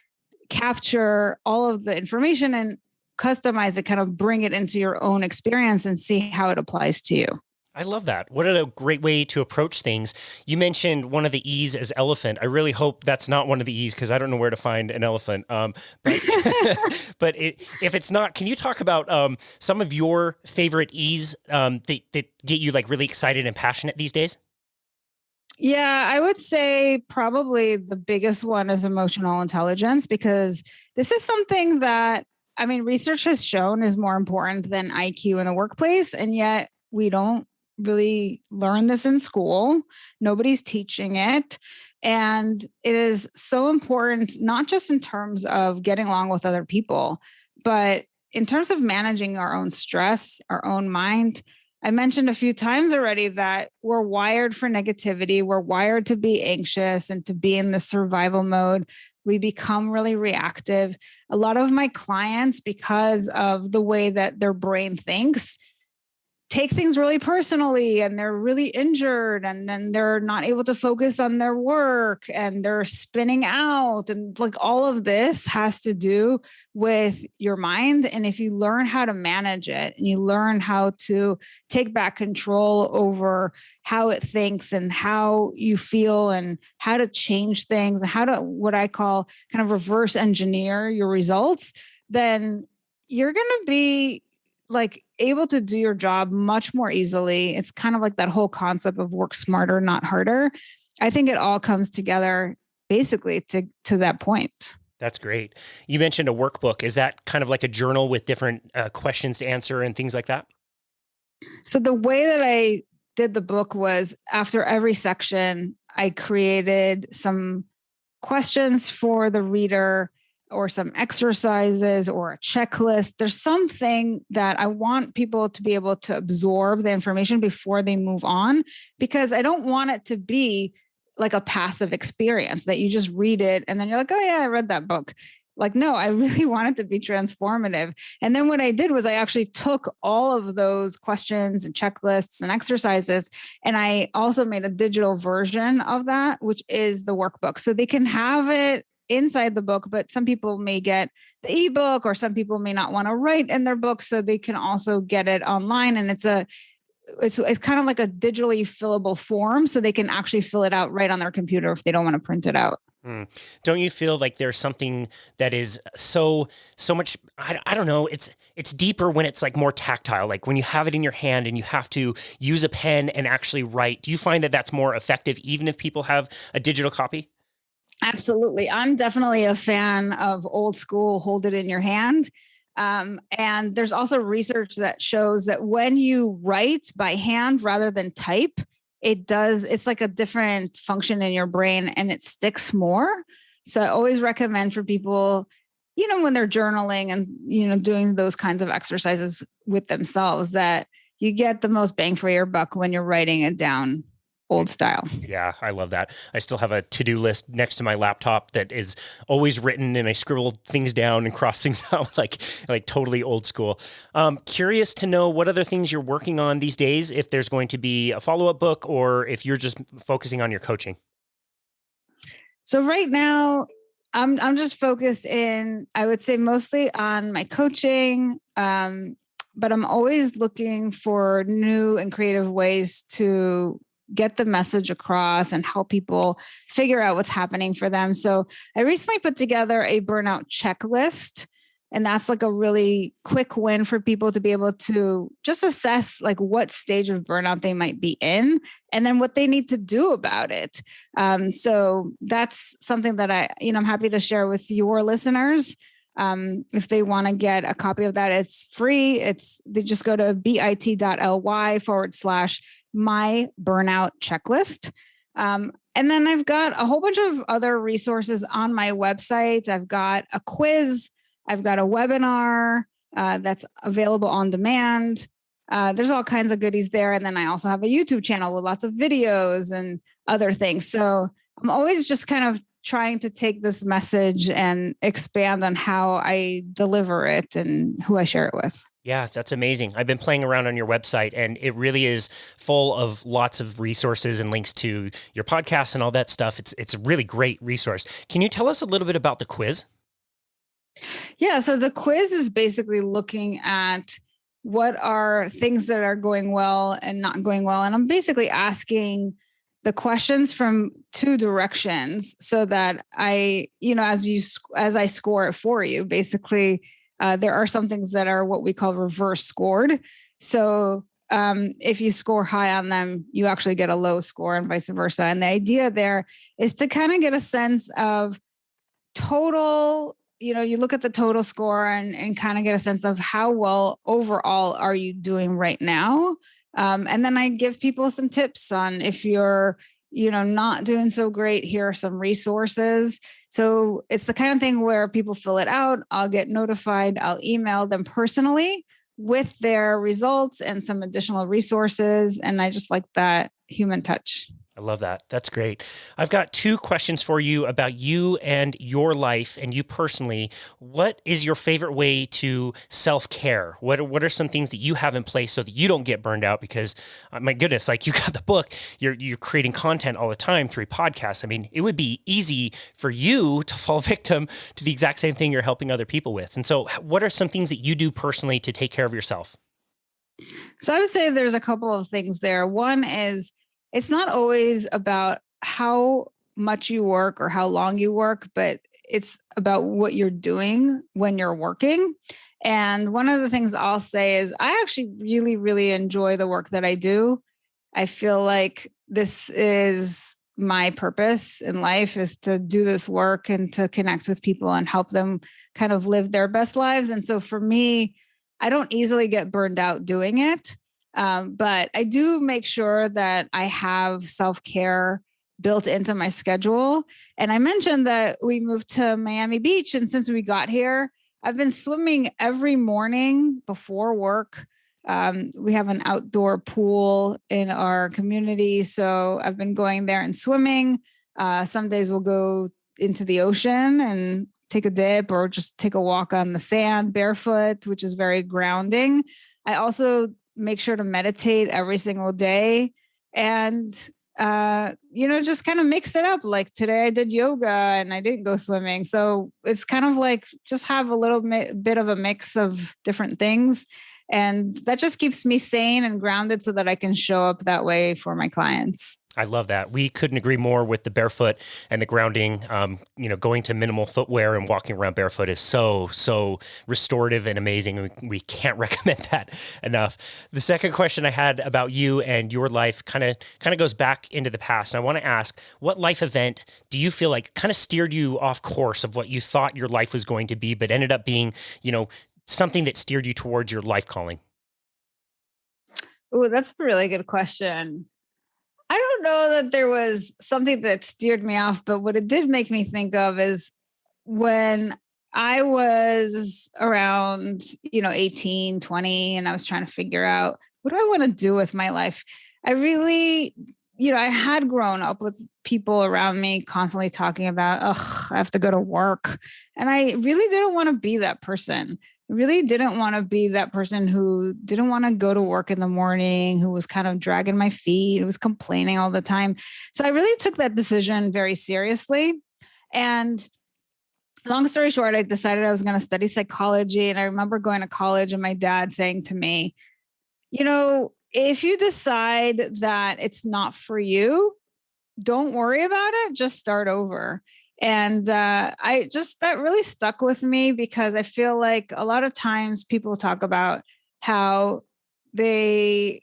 capture all of the information and customize it, kind of bring it into your own experience and see how it applies to you. I love that. What a great way to approach things. You mentioned one of the E's as elephant. I really hope that's not one of the E's, because I don't know where to find an elephant. But if it's not, can you talk about some of your favorite E's that get you like really excited and passionate these days? Yeah, I would say probably the biggest one is emotional intelligence, because this is something that, research has shown is more important than IQ in the workplace. And yet we don't really learn this in school. Nobody's teaching it. And it is so important, not just in terms of getting along with other people, but in terms of managing our own stress, our own mind. I mentioned a few times already that we're wired for negativity. We're wired to be anxious and to be in the survival mode. We become really reactive. A lot of my clients, because of the way that their brain thinks, take things really personally and they're really injured and then they're not able to focus on their work and they're spinning out. And like all of this has to do with your mind. And if you learn how to manage it and you learn how to take back control over how it thinks and how you feel and how to change things and how to, what I call kind of reverse engineer your results, then you're going to be like able to do your job much more easily. It's kind of like that whole concept of work smarter, not harder. I think it all comes together basically to that point. That's great. You mentioned a workbook. Is that kind of like a journal with different questions to answer and things like that? So the way that I did the book was after every section, I created some questions for the reader or some exercises or a checklist. There's something that I want people to be able to absorb the information before they move on, because I don't want it to be like a passive experience that you just read it and then you're like, oh yeah, I read that book. Like, no, I really want it to be transformative. And then what I did was I actually took all of those questions and checklists and exercises, and I also made a digital version of that, which is the workbook. So they can have it inside the book, but some people may get the ebook or some people may not want to write in their book. So they can also get it online. And it's kind of like a digitally fillable form. So they can actually fill it out right on their computer if they don't want to print it out. Don't you feel like there's something that is so much, I don't know, it's deeper when it's like more tactile, like when you have it in your hand and you have to use a pen and actually write. Do you find that that's more effective even if people have a digital copy? Absolutely. I'm definitely a fan of old school, hold it in your hand. And there's also research that shows that when you write by hand rather than type, it's like a different function in your brain and it sticks more. So I always recommend for people, when they're journaling and, doing those kinds of exercises with themselves, that you get the most bang for your buck when you're writing it down old style. Yeah, I love that. I still have a to-do list next to my laptop that is always written, and I scribble things down and cross things out like totally old school. Curious to know what other things you're working on these days, if there's going to be a follow-up book or if you're just focusing on your coaching. So right now, I'm just focused in, I would say mostly on my coaching, but I'm always looking for new and creative ways to get the message across and help people figure out what's happening for them. So I recently put together a burnout checklist, and that's like a really quick win for people to be able to just assess like what stage of burnout they might be in and then what they need to do about it. So that's something that I'm happy to share with your listeners. If they want to get a copy of that, it's free. They just go to bit.ly/my burnout checklist. And then I've got a whole bunch of other resources on my website. I've got a quiz. I've got a webinar that's available on demand. There's all kinds of goodies there. And then I also have a YouTube channel with lots of videos and other things. So I'm always just kind of trying to take this message and expand on how I deliver it and who I share it with. Yeah, that's amazing. I've been playing around on your website, and it really is full of lots of resources and links to your podcast and all that stuff. It's a really great resource. Can you tell us a little bit about the quiz? Yeah, so the quiz is basically looking at what are things that are going well and not going well. And I'm basically asking the questions from two directions so that as I score it for you, basically, there are some things that are what we call reverse scored. So if you score high on them, you actually get a low score and vice versa. And the idea there is to kind of get a sense of total, you look at the total score and kind of get a sense of how well overall are you doing right now. And then I give people some tips on if you're, not doing so great, here are some resources. So it's the kind of thing where people fill it out. I'll get notified. I'll email them personally with their results and some additional resources. And I just like that human touch. I love that. That's great. I've got two questions for you about you and your life and you personally. What is your favorite way to self-care? What are some things that you have in place so that you don't get burned out? Because my goodness, like you got the book, you're creating content all the time through podcasts. I mean, it would be easy for you to fall victim to the exact same thing you're helping other people with. And so what are some things that you do personally to take care of yourself? So I would say there's a couple of things there. One is it's not always about how much you work or how long you work, but it's about what you're doing when you're working. And one of the things I'll say is I actually really, really enjoy the work that I do. I feel like this is my purpose in life, is to do this work and to connect with people and help them kind of live their best lives. And so for me, I don't easily get burned out doing it. But I do make sure that I have self-care built into my schedule. And I mentioned that we moved to Miami Beach. And since we got here, I've been swimming every morning before work. We have an outdoor pool in our community. So I've been going there and swimming. Some days we'll go into the ocean and take a dip or just take a walk on the sand barefoot, which is very grounding. I also make sure to meditate every single day and, just kind of mix it up. Like today I did yoga and I didn't go swimming. So it's kind of like just have a little bit of a mix of different things. And that just keeps me sane and grounded so that I can show up that way for my clients. I love that. We couldn't agree more with the barefoot and the grounding. Going to minimal footwear and walking around barefoot is so restorative and amazing. We can't recommend that enough. The second question I had about you and your life kind of goes back into the past. And I want to ask, what life event do you feel like kind of steered you off course of what you thought your life was going to be, but ended up being, something that steered you towards your life calling? Oh, that's a really good question. I don't know that there was something that steered me off, but what it did make me think of is when I was around, 18, 20, and I was trying to figure out what do I want to do with my life. I really, I had grown up with people around me constantly talking about, I have to go to work. And I really didn't want to be that person. Really didn't want to be that person who didn't want to go to work in the morning, who was kind of dragging my feet, who was complaining all the time. So I really took that decision very seriously. And long story short, I decided I was going to study psychology. And I remember going to college and my dad saying to me, if you decide that it's not for you, don't worry about it, just start over. And that really stuck with me because I feel like a lot of times people talk about how they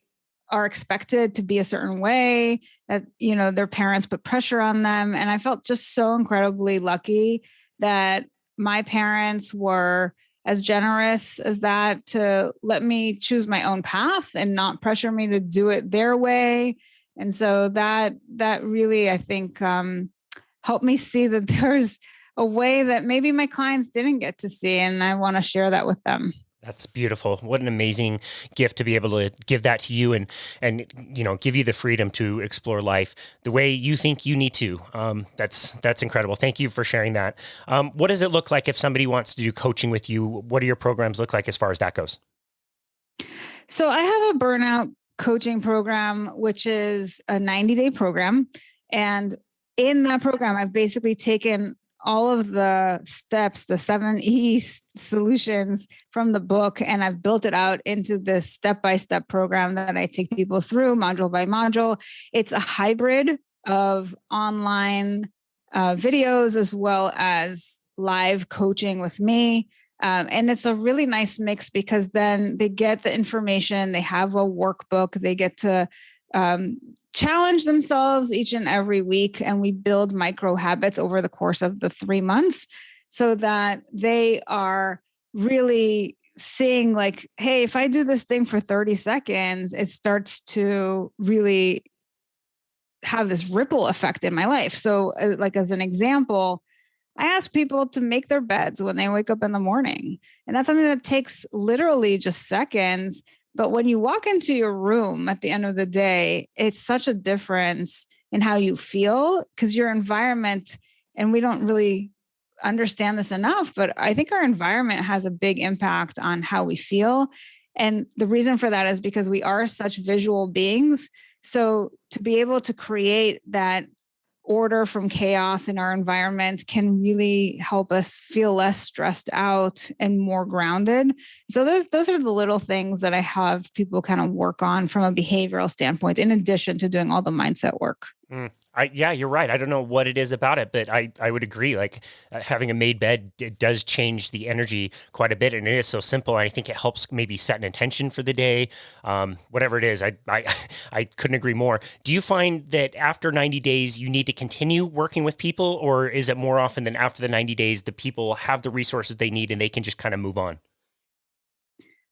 are expected to be a certain way, that, their parents put pressure on them. And I felt just so incredibly lucky that my parents were as generous as that to let me choose my own path and not pressure me to do it their way. And so that really, I think, help me see that there's a way that maybe my clients didn't get to see. And I want to share that with them. That's beautiful. What an amazing gift to be able to give that to you and give you the freedom to explore life the way you think you need to. That's incredible. Thank you for sharing that. What does it look like if somebody wants to do coaching with you? What do your programs look like as far as that goes? So I have a burnout coaching program, which is a 90-day program. And in that program, I've basically taken all of the steps, the 7 E solutions from the book, and I've built it out into this step-by-step program that I take people through module by module. It's a hybrid of online videos as well as live coaching with me. And it's a really nice mix because then they get the information, they have a workbook, they get to challenge themselves each and every week. And we build micro habits over the course of the 3 months so that they are really seeing like, hey, if I do this thing for 30 seconds, it starts to really have this ripple effect in my life. So like as an example, I ask people to make their beds when they wake up in the morning. And that's something that takes literally just seconds, But when you walk into your room at the end of the day, it's such a difference in how you feel because your environment, and we don't really understand this enough, but I think our environment has a big impact on how we feel. And the reason for that is because we are such visual beings. So to be able to create that order from chaos in our environment can really help us feel less stressed out and more grounded. So those are the little things that I have people kind of work on from a behavioral standpoint, in addition to doing all the mindset work. Yeah, you're right. I don't know what it is about it, but I would agree. Like having a made bed, it does change the energy quite a bit, and it is so simple. I think it helps maybe set an intention for the day, whatever it is. I couldn't agree more. Do you find that after 90 days you need to continue working with people, or is it more often than after the 90 days the people have the resources they need and they can just kind of move on?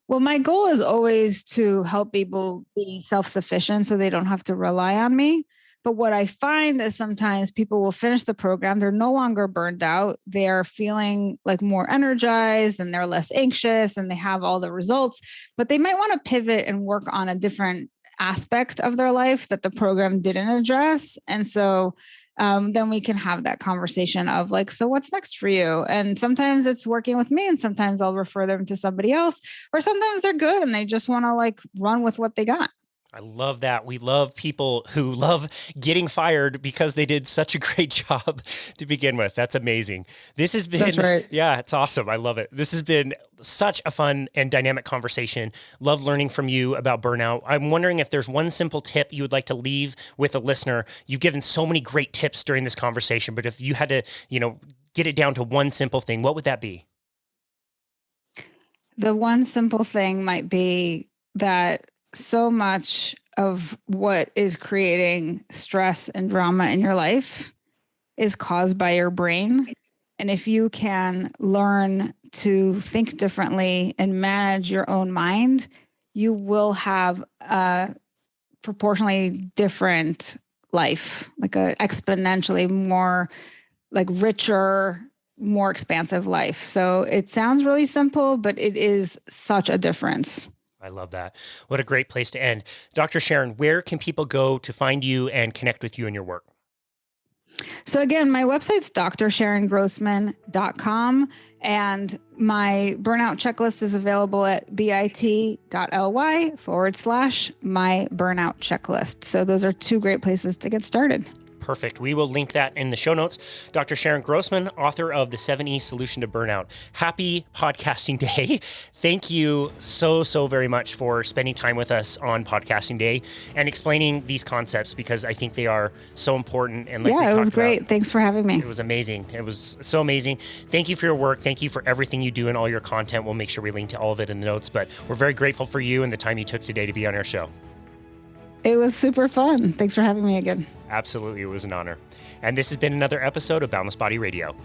Well, my goal is always to help people be self-sufficient so they don't have to rely on me. But what I find is sometimes people will finish the program, they're no longer burned out, they're feeling like more energized and they're less anxious and they have all the results, but they might want to pivot and work on a different aspect of their life that the program didn't address. And so then we can have that conversation of like, so what's next for you? And sometimes it's working with me and sometimes I'll refer them to somebody else, or sometimes they're good and they just want to like run with what they got. I love that. We love people who love getting fired because they did such a great job to begin with. That's amazing. This has been, That's right. Yeah, it's awesome. I love it. This has been such a fun and dynamic conversation. Love learning from you about burnout. I'm wondering if there's one simple tip you would like to leave with a listener. You've given so many great tips during this conversation, but if you had to, get it down to one simple thing, what would that be? The one simple thing might be that so much of what is creating stress and drama in your life is caused by your brain. And if you can learn to think differently and manage your own mind, you will have a proportionally different life, like a exponentially more like richer, more expansive life. So it sounds really simple, but it is such a difference. I love that. What a great place to end. Dr. Sharon, where can people go to find you and connect with you and your work? So again, my website's drsharongrossman.com, and my burnout checklist is available at bit.ly/my burnout checklist. So those are two great places to get started. Perfect. We will link that in the show notes. Dr. Sharon Grossman, author of The 7E Solution to Burnout. Happy podcasting day. Thank you so very much for spending time with us on podcasting day and explaining these concepts, because I think they are so important. And it was great. Thanks for having me. It was amazing. It was so amazing. Thank you for your work. Thank you for everything you do and all your content. We'll make sure we link to all of it in the notes, but we're very grateful for you and the time you took today to be on our show. It was super fun. Thanks for having me again. Absolutely. It was an honor. And this has been another episode of Boundless Body Radio.